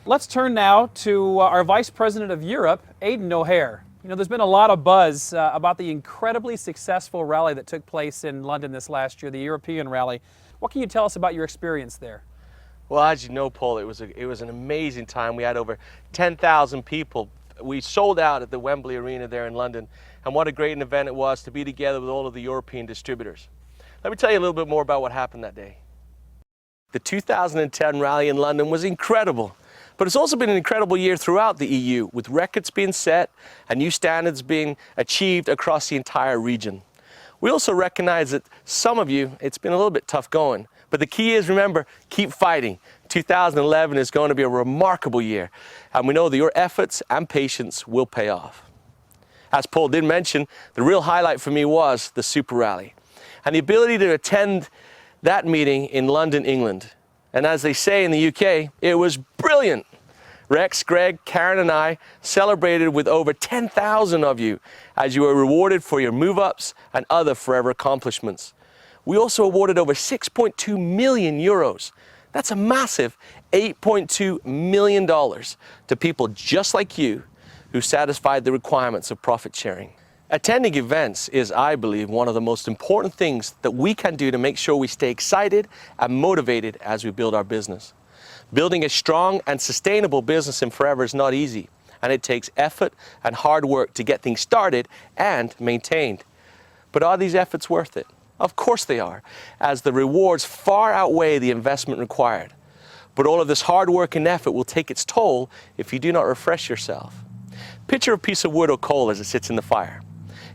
Let's turn now to our Vice President of Europe, Aidan. You know, there's been a lot of buzz about the incredibly successful rally that took place in London this last year, the European rally. What can you tell us about your experience there? Well, as you know, Paul, it was an amazing time. We had over 10,000 people. We sold out at the Wembley Arena there in London, and what a great event it was to be together with all of the European distributors. Let me tell you a little bit more about what happened that day. The 2010 rally in London was incredible. But it's also been an incredible year throughout the EU, with records being set and new standards being achieved across the entire region. We also recognize that some of you, it's been a little bit tough going. But the key is, remember, keep fighting. 2011 is going to be a remarkable year, and we know that your efforts and patience will pay off. As Paul did mention, the real highlight for me was the Super Rally, and the ability to attend that meeting in London, England. And as they say in the UK, it was brilliant. Rex, Greg, Karen and I celebrated with over 10,000 of you as you were rewarded for your move-ups and other forever accomplishments. We also awarded over 6.2 million euros. That's a massive $8.2 million to people just like you who satisfied the requirements of profit sharing. Attending events is, I believe, one of the most important things that we can do to make sure we stay excited and motivated as we build our business. Building a strong and sustainable business in forever is not easy, and it takes effort and hard work to get things started and maintained. But are these efforts worth it? Of course they are, as the rewards far outweigh the investment required. But all of this hard work and effort will take its toll if you do not refresh yourself. Picture a piece of wood or coal as it sits in the fire.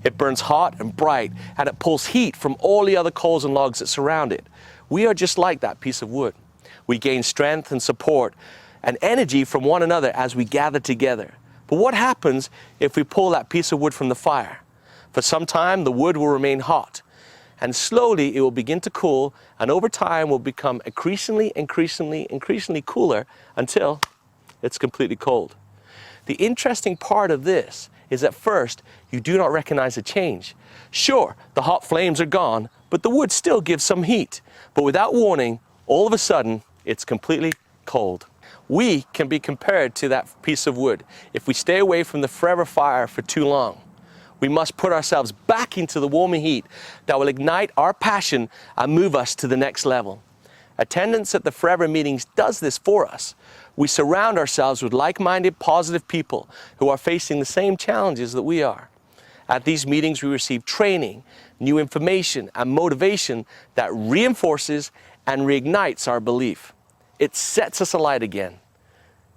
It burns hot and bright, and it pulls heat from all the other coals and logs that surround it. We are just like that piece of wood. We gain strength and support and energy from one another as we gather together. But what happens if we pull that piece of wood from the fire? For some time, the wood will remain hot, and slowly it will begin to cool, and over time will become increasingly cooler until it's completely cold. The interesting part of this is at first you do not recognize a change. Sure, the hot flames are gone, but the wood still gives some heat. But without warning, all of a sudden, it's completely cold. We can be compared to that piece of wood. If we stay away from the forever fire for too long, we must put ourselves back into the warming heat that will ignite our passion and move us to the next level. Attendance at the Forever meetings does this for us. We surround ourselves with like-minded, positive people who are facing the same challenges that we are. At these meetings, we receive training, new information, and motivation that reinforces and reignites our belief. It sets us alight again.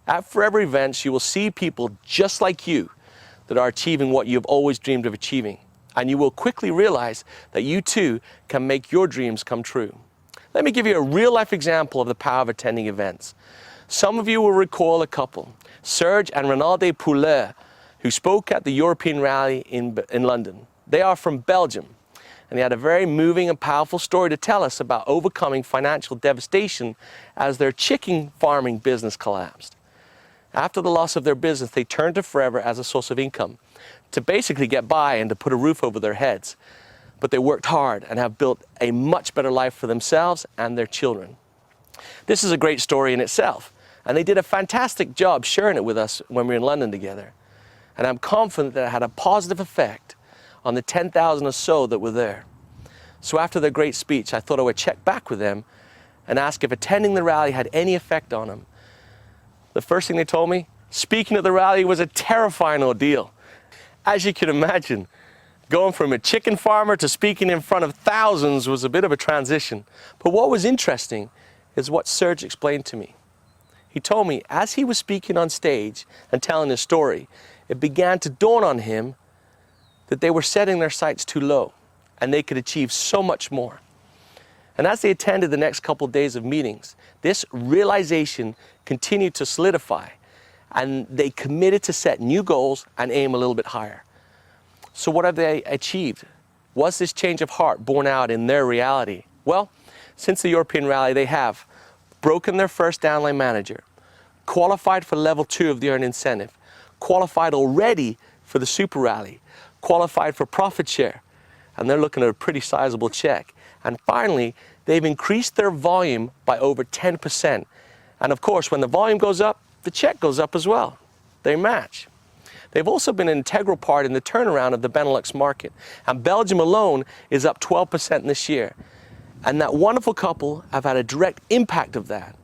At Forever events, you will see people just like you that are achieving what you have always dreamed of achieving, and you will quickly realize that you too can make your dreams come true. Let me give you a real-life example of the power of attending events. Some of you will recall a couple, Serge and Renalde Poulet, who spoke at the European Rally in London. They are from Belgium, and they had a very moving and powerful story to tell us about overcoming financial devastation as their chicken farming business collapsed. After the loss of their business, they turned to Forever as a source of income to basically get by and to put a roof over their heads. But they worked hard and have built a much better life for themselves and their children. This is a great story in itself, and they did a fantastic job sharing it with us when we were in London together. And I'm confident that it had a positive effect on the 10,000 or so that were there. So after their great speech, I thought I would check back with them and ask if attending the rally had any effect on them. The first thing they told me, speaking at the rally was a terrifying ordeal. As you can imagine, going from a chicken farmer to speaking in front of thousands was a bit of a transition. But what was interesting is what Serge explained to me. He told me as he was speaking on stage and telling his story, it began to dawn on him that they were setting their sights too low and they could achieve so much more. And as they attended the next couple of days of meetings, this realization continued to solidify, and they committed to set new goals and aim a little bit higher. So what have they achieved? Was this change of heart borne out in their reality? Well, since the European Rally, they have broken their first downline manager, qualified for level 2 of the earned incentive, qualified already for the Super Rally, qualified for profit share, and they're looking at a pretty sizable check. And finally, they've increased their volume by over 10%. And of course, when the volume goes up, the check goes up as well. They match. They've also been an integral part in the turnaround of the Benelux market. And Belgium alone is up 12% this year. And that wonderful couple have had a direct impact of that.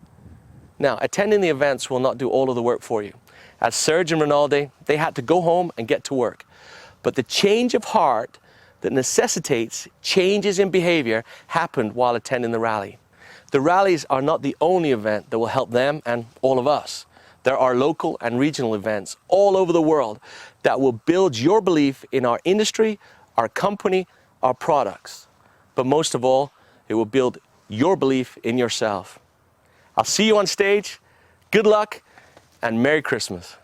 Now, attending the events will not do all of the work for you. As Serge and Ronaldo, they had to go home and get to work. But the change of heart that necessitates changes in behavior happened while attending the rally. The rallies are not the only event that will help them and all of us. There are local and regional events all over the world that will build your belief in our industry, our company, our products. But most of all, it will build your belief in yourself. I'll see you on stage. Good luck and Merry Christmas.